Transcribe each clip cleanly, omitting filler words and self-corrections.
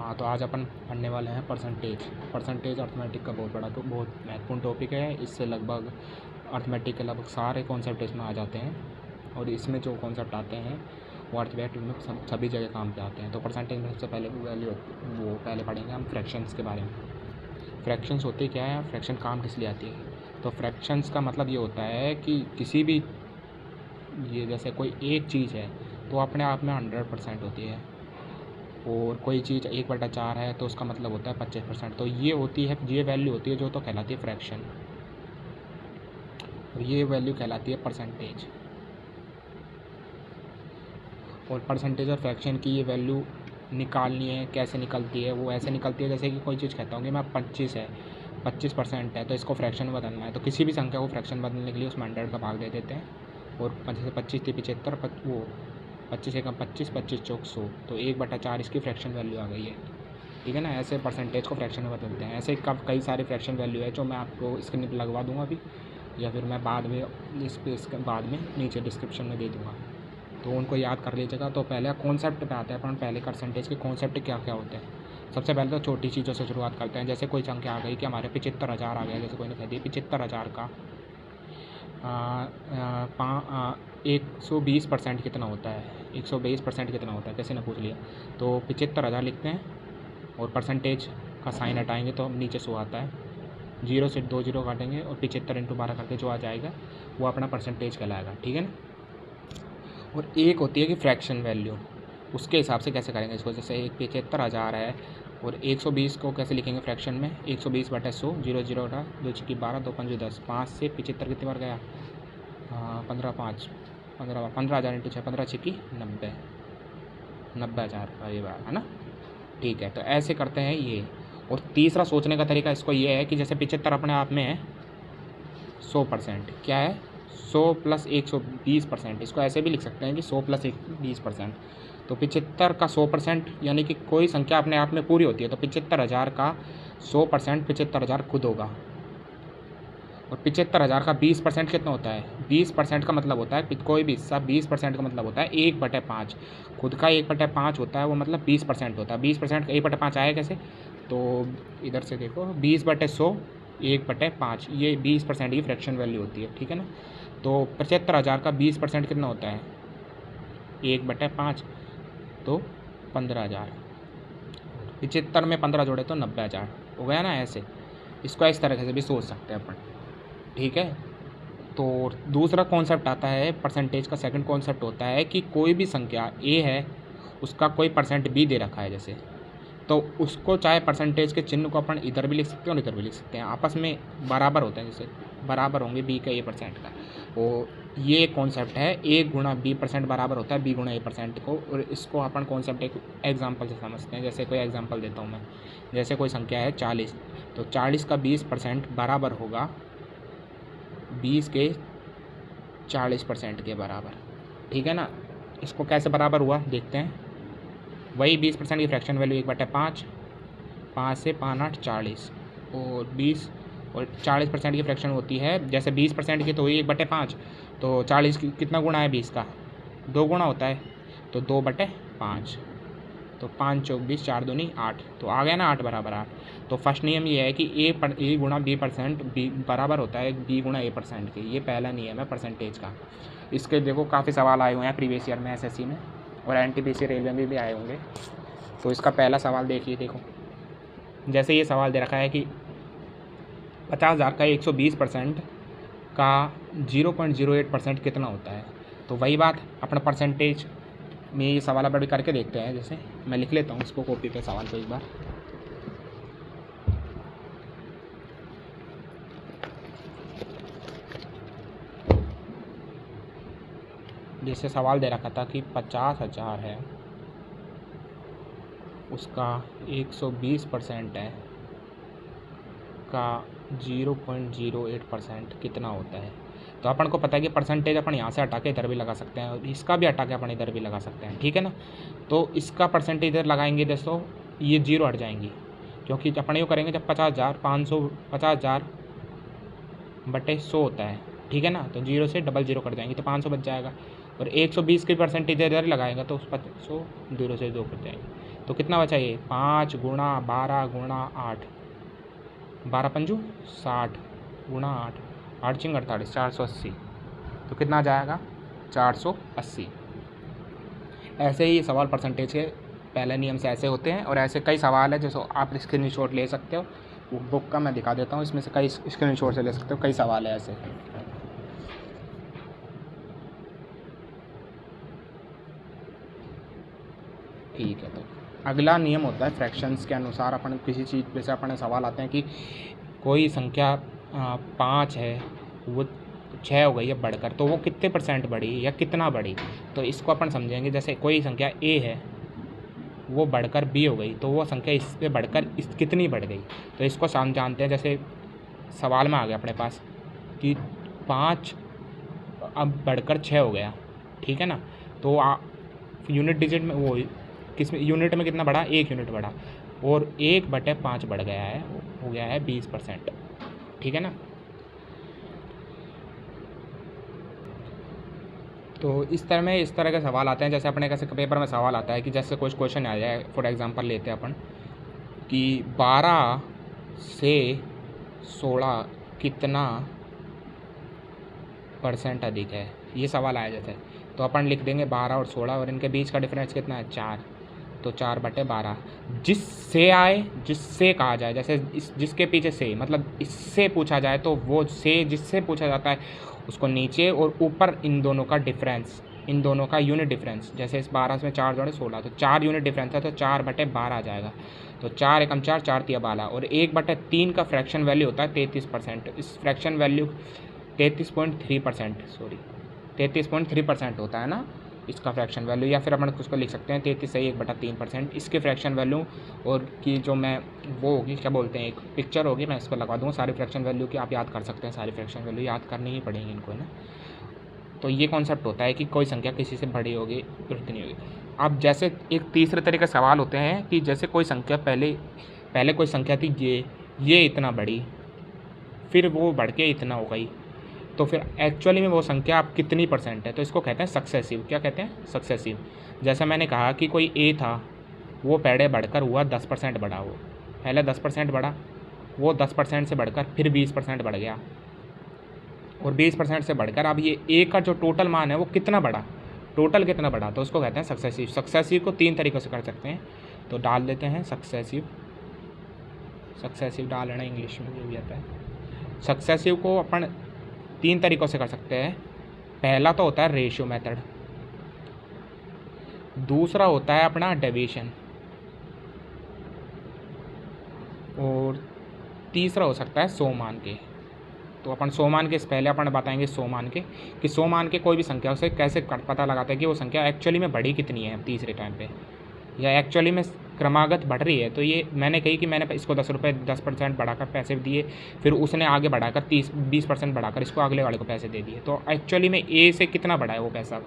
हाँ, तो आज अपन पढ़ने वाले हैं परसेंटेज। परसेंटेज अर्थमेटिक का बहुत महत्वपूर्ण टॉपिक है। इससे लगभग अर्थमेटिक के लगभग सारे कॉन्सेप्ट इसमें आ जाते हैं, और इसमें जो कॉन्सेप्ट आते हैं वो अर्थमेटिक में सभी जगह काम पे आते हैं। तो परसेंटेज में सबसे पहले वो पहले पढ़ेंगे हम फ्रैक्शंस के बारे में। फ्रैक्शंस होते क्या है, फ्रैक्शन काम किस लिए आती है। तो फ्रैक्शंस का मतलब ये होता है कि किसी भी, ये जैसे कोई एक चीज़ है तो अपने आप में 100% होती है, और कोई चीज़ 1/4 है तो उसका मतलब होता है 25%। तो ये होती है, ये वैल्यू होती है जो तो कहलाती है फ्रैक्शन, और ये वैल्यू कहलाती है परसेंटेज। और परसेंटेज और फ्रैक्शन की ये वैल्यू निकालनी है, कैसे निकलती है, वो ऐसे निकलती है जैसे कि कोई चीज़ कहता हूँ कि मैं 25% है तो इसको फ्रैक्शन में बदलना है, तो किसी भी संख्या को फ्रैक्शन बदलने के लिए उसमें 100 का भाग दे देते हैं। और जैसे 25 थी 75, वो 25 एकम 25, 25 चौक 100, तो 1/4 इसकी फ्रैक्शन वैल्यू आ गई है। ठीक है ना, ऐसे परसेंटेज को फ्रैक्शन में बदलते हैं। ऐसे कई सारे फ्रैक्शन वैल्यू है जो मैं आपको स्क्रीन पर लगवा दूंगा अभी, या फिर मैं बाद में इसके बाद में नीचे डिस्क्रिप्शन में दे दूँगा, तो उनको याद कर लीजिएगा। तो पहले कॉन्सेप्ट पे आते हैं अपन। पहले परसेंटेज के कॉन्सेप्ट क्या क्या होते हैं। सबसे पहले तो छोटी चीज़ों से शुरुआत करते हैं। जैसे कोई संख्या आ गई कि हमारे 75,000 आ गया, जैसे कोई ने कह दिया 75,000 का 120% कितना होता है, 120% कितना होता है, किसी ने पूछ लिया तो 75,000 लिखते हैं, और परसेंटेज का साइन हटाएंगे तो नीचे 100 आता है, 0 से 2 0 काटेंगे और 75 × 12 करके जो आ जाएगा वो अपना परसेंटेज कहलाएगा। ठीक है ना। और एक होती है कि फ्रैक्शन वैल्यू, उसके हिसाब से कैसे करेंगे इसको। जैसे 75,000 है और 120 को कैसे लिखेंगे फ्रैक्शन में, 120/100, 0 0 उठा, 2 × 12, 2 × 5 10, 5 से 75 कितनी बार गया, 15 5 15 15,000 × 6, 15 6 90, 90,000 का ये बार है ना। ठीक है, तो ऐसे करते हैं ये। और तीसरा सोचने का तरीका इसको ये है कि जैसे 75 अपने आप में है 100%, क्या है 100 + 120%, इसको ऐसे भी लिख सकते हैं कि 100 + 120%। तो 75 का 100% यानी कि कोई संख्या अपने आप में पूरी होती है, तो 75,000 का 100% 75,000 खुद होगा। और 75,000 का 20% कितना होता है, 20% का मतलब होता है कोई भी हिस्सा 20% का मतलब होता है 1/5। खुद का 1/5 होता है, वो मतलब 20% होता है। 20% का 1/5 आया कैसे, तो इधर से देखो 20/100 1/5, ये 20% की फ्रैक्शन वैल्यू होती है। ठीक है ना। तो 75,000 का 20% कितना होता है 1/5, तो 15,000। 75 में 15 जोड़े तो 90,000 हो गया ना। ऐसे इसको इस तरह से भी सोच सकते हैं अपन। ठीक है। तो दूसरा कॉन्सेप्ट आता है परसेंटेज का, सेकंड कॉन्सेप्ट होता है कि कोई भी संख्या ए है उसका कोई परसेंट बी दे रखा है जैसे, तो उसको चाहे परसेंटेज के चिन्ह को अपन इधर भी लिख सकते हैं और इधर भी लिख सकते हैं, आपस में बराबर होते हैं, जैसे बराबर होंगे बी का A% का। वो ये कॉन्सेप्ट है, A × B% बराबर होता है B × A% को। और इसको अपन कॉन्सेप्ट एक एग्जांपल से समझते हैं। जैसे कोई एग्जांपल देता हूँ मैं, जैसे कोई संख्या है 40, तो 40 का 20% बराबर होगा 20 के 40% के बराबर। ठीक है ना। इसको कैसे बराबर हुआ देखते हैं। वही 20% की फ्रैक्शन वैल्यू 1/5, 5 से 5 8 40, और 20 और 40% की फ्रैक्शन होती है, जैसे 20% की तो हुई 1/5, तो 40 की कितना गुना है 20 का, 2 गुना होता है, तो 2/5, तो 5 चौक 20, 4 दूनी 8, तो आ गया ना 8 = 8। तो फर्स्ट नियम ये है कि A × B% B बराबर होता है B × A% के। ये पहला नियम है परसेंटेज का। इसके देखो काफ़ी सवाल आए हुए हैं प्रीवियस ईयर में SSC में, और NTPC रेलवे में भी आए होंगे। तो इसका पहला सवाल देखिए, देखो जैसे ये सवाल दे रखा है कि 50,000 का 120% का 0.08% कितना होता है। तो वही बात अपना परसेंटेज में ये सवाल अब करके देखते हैं। जैसे मैं लिख लेता हूँ इसको कॉपी पे सवाल को एक बार। जैसे सवाल दे रखा था कि 50,000 है, उसका 120% है का 0.08% कितना होता है। तो अपन को पता है कि परसेंटेज अपन यहाँ से हटा के इधर भी लगा सकते हैं, और इसका भी हटा के अपन इधर भी लगा सकते हैं। ठीक है ना। तो इसका परसेंटेज इधर लगाएंगे दोस्तों, ये 0 हट जाएंगी, क्योंकि अपन ये करेंगे जब 50,000 होता है। ठीक है ना। तो 0 से 0 कट जाएंगे तो 500 बच जाएगा, और 120 की परसेंटेज इधर लगाएगा तो 100 0 से 2 कट जाएंगे, तो कितना बचा ये 5 गुणा 12 गुणा 8, 12 पंजू 60 गुणा 8, 8 चिंग 48, 480। तो कितना जाएगा 480। ऐसे ही सवाल परसेंटेज के पहले नियम से ऐसे होते हैं, और ऐसे कई सवाल है जो आप स्क्रीनशॉट ले सकते हो। वो बुक का मैं दिखा देता हूँ, इसमें से कई स्क्रीनशॉट से ले सकते हो, कई सवाल है ऐसे। ठीक है, तो अगला नियम होता है फ्रैक्शंस के अनुसार अपन किसी चीज़ पे से अपने सवाल आते हैं कि कोई संख्या 5 है, वो 6 हो गई है बढ़कर, तो वो कितने परसेंट बढ़ी या कितना बढ़ी। तो इसको अपन समझेंगे, जैसे कोई संख्या a है वो बढ़कर b हो गई, तो वो संख्या इस पे बढ़कर इस कितनी बढ़ गई। तो इसको हम जानते हैं, जैसे सवाल में आ गया अपने पास कि 5 अब बढ़कर 6 हो गया, ठीक है ना। तो यूनिट डिजिट में वो किस में यूनिट में कितना बढ़ा, 1 यूनिट बढ़ा, और 1/5 बढ़ गया है, हो गया है 20%, ठीक है ना। तो इस तरह के सवाल आते हैं। जैसे अपने कैसे पेपर में सवाल आता है कि जैसे कुछ क्वेश्चन आ जाए, फॉर एग्जांपल लेते हैं अपन कि 12 से 16 कितना % अधिक है, ये सवाल आया जैसे, तो अपन लिख देंगे 12 और 16, और इनके बीच का डिफरेंस कितना है 4, तो 4/12। जिससे आए, जिससे कहा जाए, जैसे जिसके पीछे से मतलब इससे पूछा जाए तो वो से जिससे पूछा जाता है उसको नीचे, और ऊपर इन दोनों का डिफरेंस, इन दोनों का यूनिट डिफरेंस। जैसे इस 12 में 4 जोड़े 16, तो 4 यूनिट डिफरेंस है, तो 4/12 आ जाएगा। तो 4 एकम 4, 4 तिया 12, और 1/3 का फ्रैक्शन वैल्यू होता है 33%। इस फ्रैक्शन वैल्यू 33.3%, सॉरी 33.3% होता है ना इसका फ्रैक्शन वैल्यू, या फिर अपन उसको लिख सकते हैं 33 से 1/3%। इसके फ्रैक्शन वैल्यू और की जो मैं वो होगी, क्या बोलते हैं, एक पिक्चर होगी, मैं इस पर लगा दूँगा सारी फ्रैक्शन वैल्यू की, आप याद कर सकते हैं। सारी फ्रैक्शन वैल्यू याद करनी ही पड़ेगी इनको ना। तो ये कॉन्सेप्ट होता है कि कोई संख्या किसी से बड़ी होगी फिर उतनी होगी। अब जैसे एक तीसरे तरह के सवाल होते हैं कि जैसे कोई संख्या पहले कोई संख्या थी ये इतना बड़ी, फिर वो बढ़ के इतना हो गई, तो फिर एक्चुअली में वो संख्या आप कितनी % है, तो इसको कहते हैं सक्सेसिव। क्या कहते हैं, सक्सेसिव। जैसा मैंने कहा कि कोई a था, वो पहले बढ़कर हुआ 10% बढ़ा, वो पहले 10% बढ़ा, वो 10% से बढ़कर फिर 20% बढ़ गया, और 20% से बढ़कर अब ये a का जो टोटल मान है वो कितना बढ़ा, टोटल कितना बढ़ा, तो उसको कहते हैं सक्सेसिव। सक्सेसिव को 3 तरीक़ों से कर सकते हैं, तो डाल देते हैं सक्सेसिव डालना इंग्लिश में जो भी आता है। सक्सेसिव को अपन 3 तरीक़ों से कर सकते हैं। पहला तो होता है रेशियो मेथड, दूसरा होता है अपना डेविएशन, और तीसरा हो सकता है 100 मान के। तो अपन 100 मान के पहले अपन बताएंगे 100 मान के, कि 100 मान के कोई भी संख्या उसे कैसे पता लगाता है कि वो संख्या एक्चुअली में बढ़ी कितनी है तीसरे टाइम पे, या एक्चुअली में क्रमागत बढ़ रही है। तो ये मैंने कही कि मैंने इसको 10 रुपये 10% बढ़ाकर पैसे दिए, फिर उसने आगे बढ़ाकर 20% बढ़ाकर इसको अगले वाले को पैसे दे दिए, तो एक्चुअली में ए से कितना बढ़ा है वो पैसा,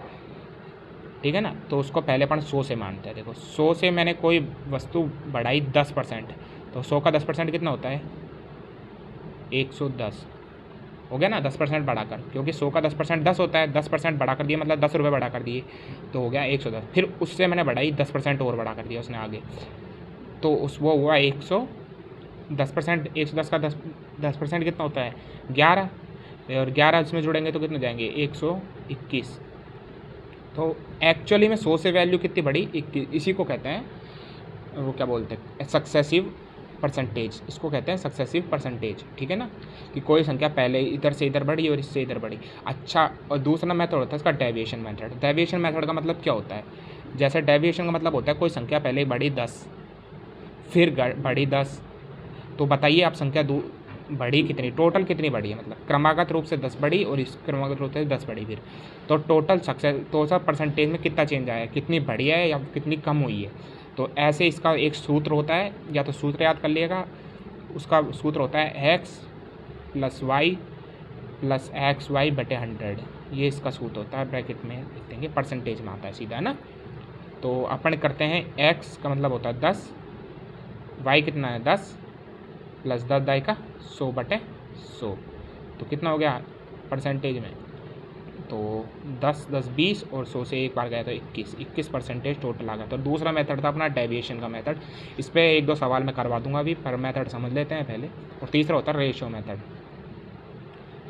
ठीक है ना। तो उसको पहले अपन 100 से मानते हैं। देखो 100 से मैंने कोई वस्तु बढ़ाई 10%, तो 100 का 10% कितना होता है 110 हो गया ना, 10% बढ़ाकर, क्योंकि 100 का 10% 10 होता है, 10% बढ़ा कर दिए मतलब 10 रुपये बढ़ा कर दिए, तो हो गया 110। फिर उससे मैंने बढ़ाई 10% और बढ़ा कर दिया उसने आगे, तो वो हुआ 110%। 110 का 10% कितना होता है 11, और 11 इसमें जुड़ेंगे तो कितने जाएंगे 121। तो एक्चुअली में 100 से वैल्यू कितनी बढ़ी 21, इसी को कहते हैं वो क्या बोलते हैं सक्सेसिव परसेंटेज, इसको कहते हैं सक्सेसिव परसेंटेज, ठीक है ना, कि कोई संख्या पहले इधर से इधर बढ़ी और इससे इधर बढ़ी। अच्छा, और दूसरा मेथड होता है इसका डेविएशन मेथड। डेविएशन मेथड का मतलब क्या होता है, जैसे डेविएशन का मतलब होता है कोई संख्या पहले बढ़ी 10, फिर बढ़ी 10, तो बताइए आप संख्या बढ़ी कितनी, टोटल कितनी बढ़ी है, मतलब क्रमागत रूप से 10 बढ़ी और इस क्रमागत रूप से 10 बढ़ी, फिर तो टोटल सक्सेस परसेंटेज में कितना चेंज आया है, कितनी बढ़ी है या कितनी कम हुई है। तो ऐसे इसका एक सूत्र होता है, या तो सूत्र याद कर लिएगा, उसका सूत्र होता है x + y + xy/100, ये इसका सूत्र होता है, ब्रैकेट में लिख देंगे, परसेंटेज में आता है सीधा, है ना। तो अपन करते हैं x का मतलब होता है 10, y कितना है 10 + 10 दाई का 100/100, तो कितना हो गया परसेंटेज में, तो 10 10 20 और 100 से एक बार गया तो 21% टोटल आ गया। तो दूसरा मेथड था अपना डेविएशन का मेथड। इस पर एक दो सवाल मैं करवा दूंगा अभी, पर मेथड समझ लेते हैं पहले। और तीसरा होता है रेशो मेथड।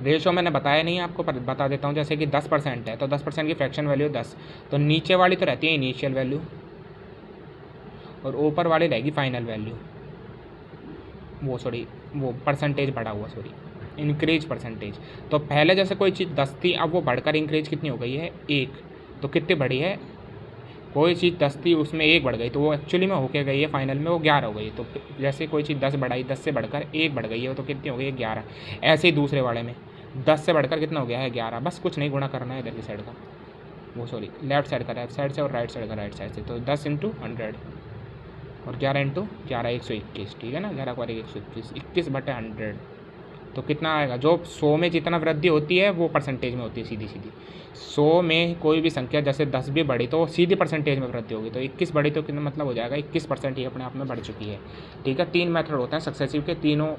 रेशो मैंने बताया नहीं आपको, पर बता देता हूँ। जैसे कि 10% है तो 10% की फ्रैक्शन वैल्यू 10, तो नीचे वाली तो रहती है इनिशियल वैल्यू और ऊपर वाली रहेगी फाइनल वैल्यू। वो परसेंटेज बढ़ा हुआ, इंक्रीज परसेंटेज। तो पहले जैसे कोई चीज़ 10 थी, अब वो बढ़कर इंक्रीज कितनी हो गई है 1, तो कितनी बढ़ी है, कोई चीज़ 10 थी उसमें 1 बढ़ गई तो वो एक्चुअली में होके गई है फाइनल में वो 11 हो गई। तो जैसे कोई चीज़ 10 बढ़ाई, 10 से बढ़कर 1 बढ़ गई है तो कितनी हो गई है 11। ऐसे ही दूसरे वाले में 10 से बढ़कर कितना हो गया है 11, बस कुछ नहीं गुणा करना है इधर की साइड का, लेफ्ट साइड का लेफ्ट साइड से और राइट साइड का राइट साइड से। तो 10 × 100 और 11 × 11 121, ठीक है ना, 11 को 121, 21/100। तो कितना आएगा, जो 100 में जितना वृद्धि होती है वो परसेंटेज में होती है सीधी। 100 में कोई भी संख्या जैसे 10 भी बढ़ी तो सीधी परसेंटेज में वृद्धि होगी। तो 21 बढ़ी तो कितना मतलब हो जाएगा 21% ही अपने आप में बढ़ चुकी है, ठीक है। 3 मेथड होते हैं सक्सेसिव के, तीनों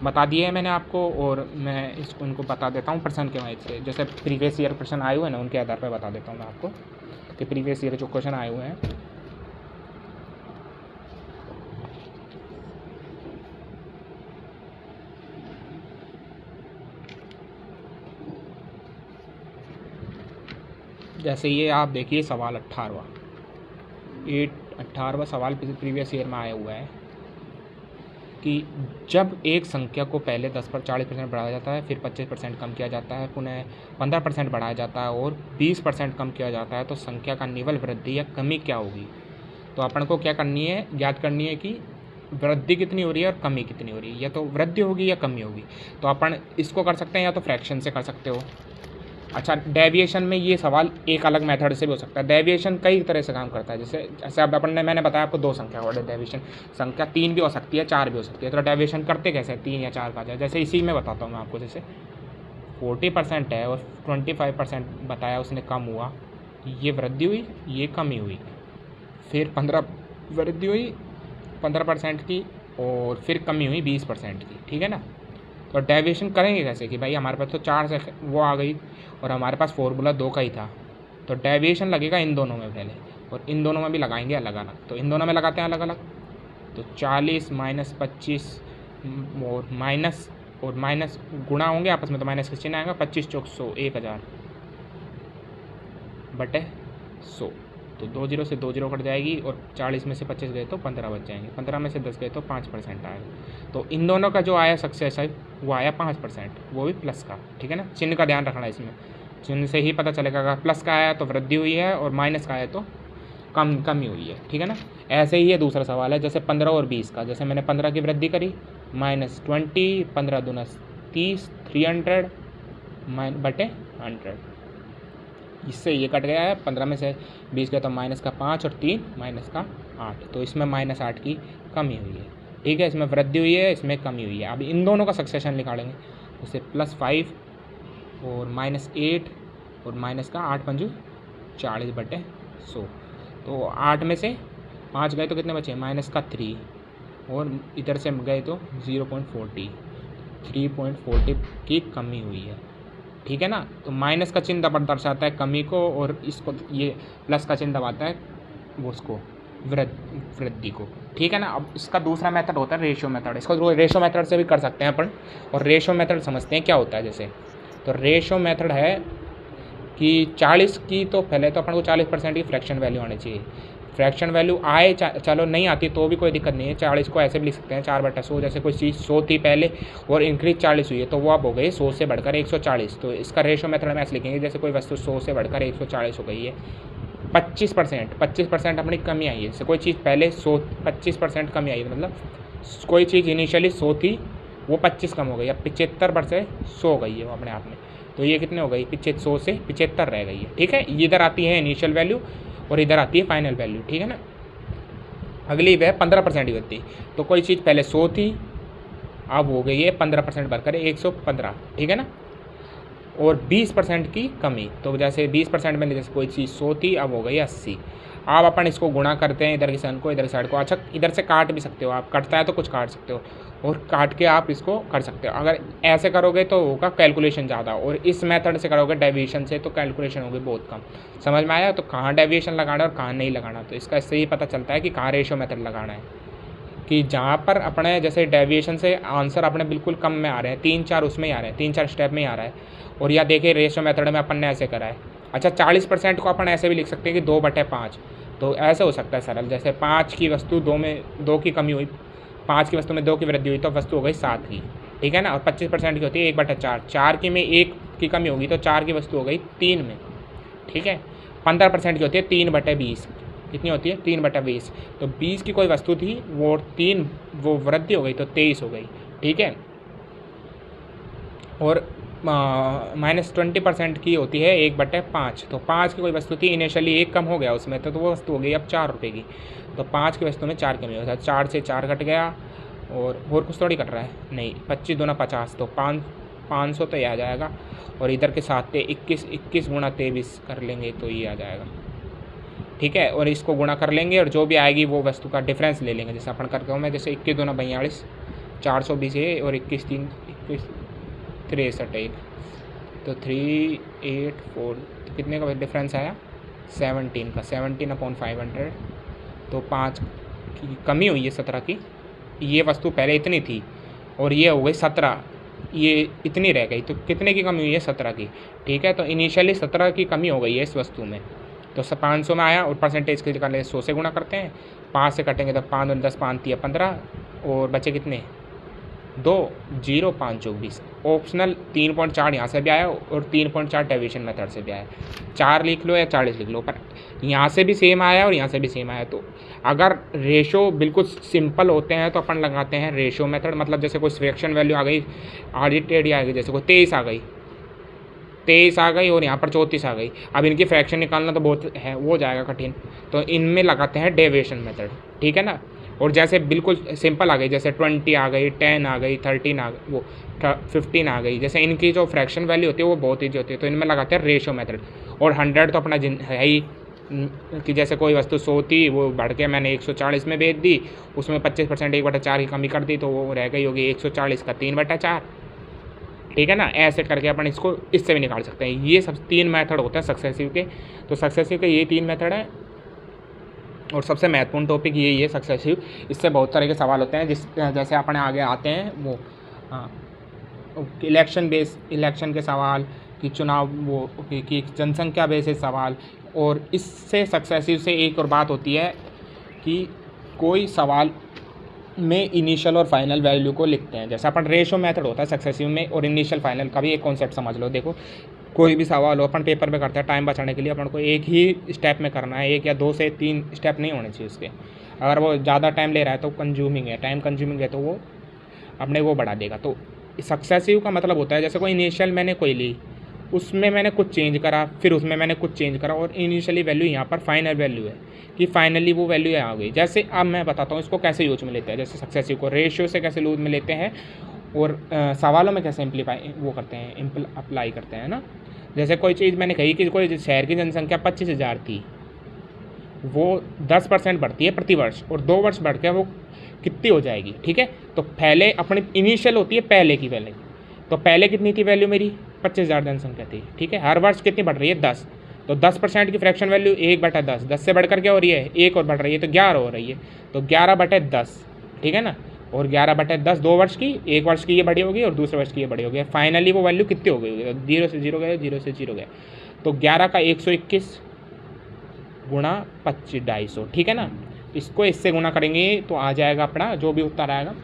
बता दिए हैं मैंने आपको। और मैं इसको उनको बता देता हूँ प्रश्न के मदद से, जैसे प्रीवियस ईयर प्रश्न आए हुए हैं ना उनके आधार पर बता देता हूँ मैं आपको कि प्रीवियस ईयर जो क्वेश्चन आए हुए हैं। जैसे ये आप देखिए सवाल 18वां सवाल प्रीवियस ईयर में आया हुआ है कि जब एक संख्या को पहले 10 पर 40% बढ़ाया जाता है, फिर 25% कम किया जाता है, पुनः 15% बढ़ाया जाता है और 20% कम किया जाता है, तो संख्या का निवल वृद्धि या कमी क्या होगी। तो अपन को क्या करनी है, ज्ञात करनी है कि वृद्धि कितनी हो रही है और कमी कितनी हो रही है, या तो वृद्धि होगी या कमी होगी। तो अपन इसको कर सकते हैं या तो फ्रैक्शन से कर सकते हो। अच्छा, डेविएशन में ये सवाल एक अलग मेथड से भी हो सकता है। डेविएशन कई तरह से काम करता है। जैसे अब मैंने बताया आपको 2 संख्या का डेविएशन, संख्या 3 भी हो सकती है 4 भी हो सकती है। तो डेविएशन करते कैसे 3 या 4 का जाए, जैसे इसी में बताता हूँ मैं आपको। जैसे 40% है और 25% बताया उसने कम हुआ, ये वृद्धि हुई ये कमी हुई, फिर 15 वृद्धि हुई 15% की और फिर कमी हुई 20% की, ठीक है ना। तो डेविएशन करेंगे कैसे कि भाई हमारे पास तो 4 से वो आ गई और हमारे पास फॉर्मूला 2 का ही था, तो डेविएशन लगेगा इन दोनों में पहले और इन दोनों में भी लगाएंगे अलग अलग। तो इन दोनों में लगाते हैं अलग अलग। तो 40 माइनस 25 और माइनस गुणा होंगे आपस में, तो माइनस का चिन्ह आएगा। 25 चौक 100, 1000 बटे 100। तो 2 0 से 2 0 कट जाएगी और 40 में से 25 गए तो 15 बच जाएंगे, 15 में से 10 गए तो 5% आएगा। तो इन दोनों का जो आया सक्सेस है वो आया 5%, वो भी प्लस का, ठीक है ना। चिन्ह का ध्यान रखना है इसमें, चिन्ह से ही पता चलेगा। अगर प्लस का आया तो वृद्धि हुई है और माइनस का आया तो कमी हुई है, ठीक है ना। ऐसे ही ये दूसरा सवाल है, जैसे 15 और 20 का। जैसे मैंने 15 की वृद्धि करी -20, 15 दूना 30, 300 बटे 100। इससे ये कट गया है, 15 में से 20 गया तो माइनस का 5 और 3 माइनस का 8, तो इसमें -8 की कमी हुई है, ठीक है। इसमें वृद्धि हुई है, इसमें कमी हुई है। अब इन दोनों का सक्सेशन निकालेंगे, जैसे +5 और -8 और माइनस का 8 पंजू 40 बटे 100। तो 8 में से 5 गए तो कितने बचे, माइनस का 3 और इधर से गए तो 0.40, 3.40 की कमी हुई है, ठीक है ना। तो माइनस का चिन्ह दर्शाता है कमी को और इसको ये प्लस का चिन्ह दबाता है वो उसको वृद्धि को, ठीक है ना। अब इसका दूसरा मेथड होता है रेशियो मेथड। इसको रेशियो मेथड से भी कर सकते हैं अपन, और रेशियो मेथड समझते हैं क्या होता है। जैसे तो रेशियो मेथड है कि 40 की, तो पहले तो अपन को 40% की फ्रैक्शन वैल्यू आनी चाहिए। फ्रैक्शन वैल्यू आए चलो नहीं आती तो भी कोई दिक्कत नहीं है, 40 को ऐसे भी लिख सकते हैं 4/100। जैसे कोई चीज़ 100 थी पहले और इंक्रीज 40 हुई है तो वो अब हो गई 100 से बढ़कर 140। तो इसका रेशियो मेथड में ऐसे लिखेंगे, जैसे कोई वस्तु 100 से बढ़कर 140 हो गई है, 25% अपनी कमी आई है। जैसे कोई चीज़ पहले 25% कमी आई है, मतलब कोई चीज़ इनिशियली 100 थी वो 25 कम हो गई, अब 75 से 100 हो गई है वो अपने आप में। तो ये कितने हो गई, 100 से 75 रह गई है, ठीक है। इधर आती है इनिशियल वैल्यू और इधर आती है फाइनल वैल्यू, ठीक है ना। अगली वह 15% की होती, तो कोई चीज़ पहले 100 थी अब हो गई है 15% बढ़कर 115, ठीक है ना। और 20% की कमी, तो जैसे 20% में जैसे कोई चीज़ 100 थी अब हो गई 80। आप अपन इसको गुणा करते हैं इधर की साइड को इधर साइड को। अच्छा इधर से काट भी सकते हो आप, कटता है तो कुछ काट सकते हो और काट के आप इसको कर सकते हो। अगर ऐसे करोगे तो होगा कैलकुलेशन ज़्यादा, और इस मेथड से करोगे डेविएशन से तो कैलकुलेशन होगी बहुत कम। समझ में आया? तो कहाँ डेविएशन लगाना और कहाँ नहीं लगाना, तो इसका इससे ही पता चलता है कि कहाँ रेशियो मेथड लगाना है। कि जहाँ पर अपने जैसे डेविएशन से आंसर अपने बिल्कुल कम में आ रहे हैं, 3-4 उसमें ही आ रहे हैं, 3-4 स्टेप में ही आ रहा है, और या देखिए रेशियो मेथड में अपन ने ऐसे करा है। अच्छा 40% को अपन ऐसे भी लिख सकते हैं कि 2/5, तो ऐसे हो सकता है सरल। जैसे 5 की वस्तु 2 में 2 की कमी हुई, 5 की वस्तु में 2 की वृद्धि हुई तो वस्तु हो गई 7 की, ठीक है ना। और 25% की होती है 1/4, 4 की में 1 की कमी होगी तो 4 की वस्तु हो गई 3 में, ठीक है। 15% की होती है 3/20, कितनी होती है 3/20, तो 20 की कोई वस्तु थी वो 3 वो वृद्धि हो गई तो 23 हो गई, ठीक है। और -20% की होती है 1/5, तो 5 की कोई वस्तु थी इनिशियली 1 कम हो गया उसमें तो वो वस्तु हो गई अब 4 रुपये की, तो 5 की वस्तु में 4 कमी हो गया, 4 से 4 कट गया और कुछ थोड़ी कट रहा है, नहीं 25 दूना 50, तो 500 तो ये आ जाएगा। और इधर के साथ 21 गुणा 23 कर लेंगे तो ये आ जाएगा, ठीक है। और इसको गुणा कर लेंगे और जो भी आएगी वो वस्तु का डिफरेंस ले लेंगे, जैसे अपन करता हूँ मैं, जैसे 21 दूना 42, 420 है और 21 63 1, तो 384, तो कितने का डिफरेंस आया 17 का, 17/500, तो 5 की कमी हुई है 17 की। ये वस्तु पहले इतनी थी और ये हो गई 17, ये इतनी रह गई, तो कितने की कमी हुई है 17 की, ठीक है। तो इनिशियली 17 की कमी हो गई है इस वस्तु में, तो 500 में आया और परसेंटेज के निकालने 100 से गुणा करते हैं, 5 से कटेंगे तो 5 और 10 5 3 15 और बचे कितने 2 0 5 24। ऑप्शनल 3.4 यहाँ से भी आया और 3.4 डेविएशन मेथड से भी आया, 4 लिख लो या 40 लिख लो, पर यहाँ से भी सेम आया और यहाँ से भी सेम आया। तो अगर रेशो बिल्कुल सिंपल होते हैं तो अपन लगाते हैं रेशो मेथड, मतलब जैसे कोई फ्रैक्शन वैल्यू आ गई आर्बिट्रेरी आ गई, जैसे कोई 23 आ गई और यहाँ पर 34 आ गई, अब इनकी फ्रैक्शन निकालना तो बहुत है वो हो जाएगा कठिन, तो इनमें लगाते हैं डेविएशन मेथड, ठीक है ना। और जैसे बिल्कुल सिंपल आ गई, जैसे 20 आ गई, 10 आ गई, 13 आ गई, वो 15 आ गई, जैसे इनकी जो फ्रैक्शन वैल्यू होती है वो बहुत ईजी होती है, तो इनमें लगाते हैं रेशियो मेथड। और 100 तो अपना है ही कि जैसे कोई वस्तु 100 थी वो बढ़ के मैंने 140 में बेच दी, उसमें 25% 1/4 की कमी कर दी तो वो रह गई होगी 140 का 3/4, ठीक है ना। ऐसे करके अपन इसको इससे भी निकाल सकते हैं। ये सब 3 मेथड होते हैं सक्सेसिव के, तो सक्सेसिव के ये 3 मेथड हैं और सबसे महत्वपूर्ण टॉपिक यही है सक्सेसिव। इससे बहुत तरह के सवाल होते हैं, जैसे अपने आगे आते हैं वो इलेक्शन के सवाल, कि चुनाव वो कि जनसंख्या बेसिस सवाल, और इससे सक्सेसिव से एक और बात होती है कि कोई सवाल में इनिशियल और फाइनल वैल्यू को लिखते हैं, जैसे अपन रेशो मेथड होता है सक्सेसिव में, और इनिशियल फाइनल का भी एक कॉन्सेप्ट समझ लो। देखो कोई भी सवाल हो अपन पेपर पे करते हैं, टाइम बचाने के लिए अपन को एक ही स्टेप में करना है, 1 या 2 से 3 स्टेप नहीं होने चाहिए उसके। अगर वो ज़्यादा टाइम ले रहा है तो टाइम कंज्यूमिंग है तो वो अपने वो बढ़ा देगा। तो सक्सेसिव का मतलब होता है जैसे कोई इनिशियल मैंने कोई ली, उसमें मैंने कुछ चेंज करा, फिर उसमें मैंने कुछ चेंज करा, और इनिशियली वैल्यू यहाँ पर फाइनल वैल्यू है कि फाइनली वो वैल्यू आ गई। जैसे अब मैं बताता हूँ इसको कैसे यूज में लेते हैं, जैसे सक्सेसिव को रेशियो से कैसे यूज में लेते हैं और सवालों में कैसे वो करते हैं, अप्लाई करते हैं ना। जैसे कोई चीज़ मैंने कही कि कोई शहर की जनसंख्या 25,000 थी, वो 10% बढ़ती है प्रति वर्ष, और 2 वर्ष बढ़ के वो कितनी हो जाएगी, ठीक है। तो पहले अपनी इनिशियल होती है पहले की वैल्यू, तो पहले कितनी थी वैल्यू मेरी 25,000 जनसंख्या थी, ठीक है। हर वर्ष कितनी बढ़ रही है 10, तो 10% की फ्रैक्शन वैल्यू 1/10, 10 से बढ़कर क्या हो रही है 1 और बढ़ रही है तो 11 हो रही है, तो 11/10, ठीक है ना। और 11/10 2 वर्ष की, 1 वर्ष की ये बड़ी होगी और दूसरे वर्ष की ये बड़ी होगी, फाइनली वो वैल्यू कितनी हो गई होगी, 0 से 0 गए, 0 से 0 गए, तो 11 का 121 गुणा 25 250, ठीक है ना। इसको इससे गुणा करेंगे तो आ जाएगा अपना जो भी उत्तर आएगा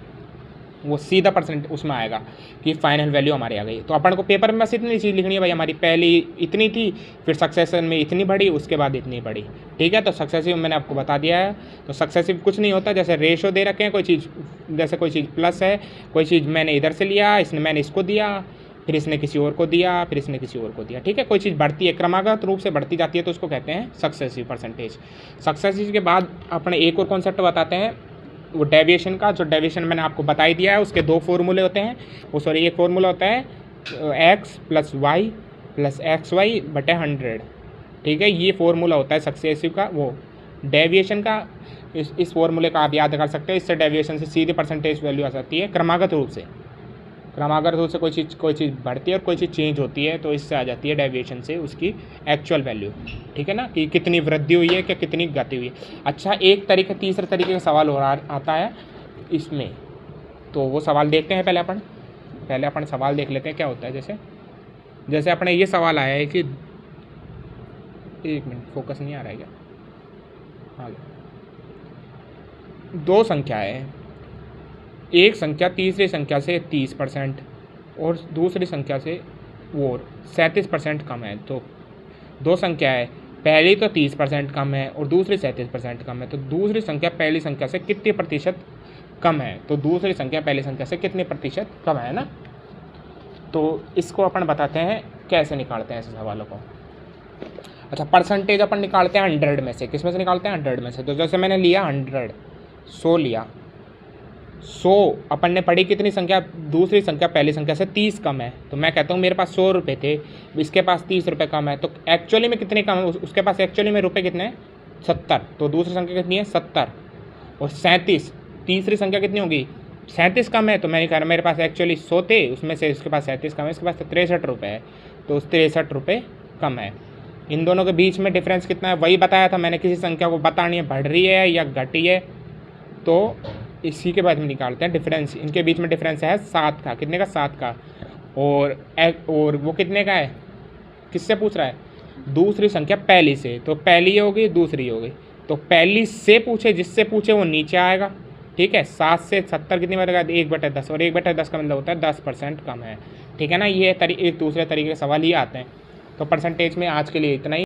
वो सीधा परसेंट उसमें आएगा कि फाइनल वैल्यू हमारी आ गई। तो अपन को पेपर में बस इतनी चीज़ लिखनी है भाई, हमारी पहली इतनी थी, फिर सक्सेशन में इतनी बढ़ी, उसके बाद इतनी बढ़ी, ठीक है। तो सक्सेसिव मैंने आपको बता दिया है। तो सक्सेसिव कुछ नहीं होता, जैसे रेशो दे रखे हैं कोई चीज़, जैसे कोई चीज़ प्लस है, कोई चीज़ मैंने इधर से लिया, मैंने इसको दिया, फिर इसने किसी और को दिया, फिर इसने किसी और को दिया, ठीक है। कोई चीज़ बढ़ती है, क्रमागत रूप से बढ़ती जाती है, तो उसको कहते हैं सक्सेसिव परसेंटेज। सक्सेसिव के बाद अपने एक और कॉन्सेप्ट बताते हैं वो डेविएशन का, जो डेविएशन मैंने आपको बता ही दिया है। उसके 2 फॉर्मूले होते हैं, एक फॉर्मूला होता है x + y + xy/100, ठीक है। ये फॉर्मूला होता है सक्सेसिव का, वो डेविएशन का इस फॉर्मूले का आप याद कर सकते हैं। इससे डेविएशन से सीधे परसेंटेज वैल्यू आ सकती है क्रमागत रूप से। क्रमागत रूप से कोई चीज़ बढ़ती है और कोई चीज़ चेंज होती है, तो इससे आ जाती है डेविएशन से उसकी एक्चुअल वैल्यू। ठीक है ना, कि कितनी वृद्धि हुई है, क्या कितनी गति हुई है। अच्छा, एक तरीके तीसरे तरीके का सवाल हो रहा आता है इसमें, तो वो सवाल देखते हैं। पहले अपन सवाल देख लेते हैं क्या होता है। जैसे अपने ये सवाल आया है कि, एक मिनट, फोकस नहीं आ रहा है क्या? हाँ, दो संख्याएं हैं, एक संख्या तीसरी संख्या से 30% और दूसरी संख्या से वो 37% कम है। तो दो संख्याएं, पहली तो 30% कम है और दूसरी 37% कम है, तो दूसरी संख्या पहली संख्या से कितने प्रतिशत कम है? तो दूसरी संख्या पहली संख्या से कितने प्रतिशत कम है ना। तो इसको अपन बताते हैं कैसे निकालते हैं ऐसे सवालों को। अच्छा, परसेंटेज अपन निकालते हैं 100 में से। किस में से निकालते हैं? 100 में से। तो जैसे मैंने लिया 100 लिया, 100 अपन ने पढ़ी कितनी संख्या, दूसरी संख्या पहली संख्या से 30 कम है, तो मैं कहता हूँ मेरे पास 100 रुपये थे, इसके पास 30 रुपये कम है, तो एक्चुअली में कितने कम है? उसके पास एक्चुअली में रुपये कितने हैं? 70। तो दूसरी संख्या कितनी है? 70 और 37। तीसरी संख्या कितनी होगी? 37 कम है, तो मैंने कहा मेरे पास एक्चुअली 100 थे, उसमें से उसके पास 37 कम है, इसके पास 63 रुपये है, तो 63 रुपये कम है। इन दोनों के बीच में डिफरेंस कितना है वही बताया था मैंने। किसी संख्या को बतानी है बढ़ रही है या घटी है, तो इसी के बाद में निकालते हैं डिफरेंस। इनके बीच में डिफरेंस है 7 का। कितने का? 7 का। और वो कितने का है? किससे पूछ रहा है? दूसरी संख्या पहली से। तो पहली होगी, दूसरी होगी, तो पहली से पूछे, जिससे पूछे वो नीचे आएगा। ठीक है, 7 से 70 कितनी बनेगा? 1/10, और 1/10 का मतलब होता है 10% कम है। ठीक है ना, ये एक दूसरे तरीके के सवाल ही आते हैं। तो परसेंटेज में आज के लिए इतना ही।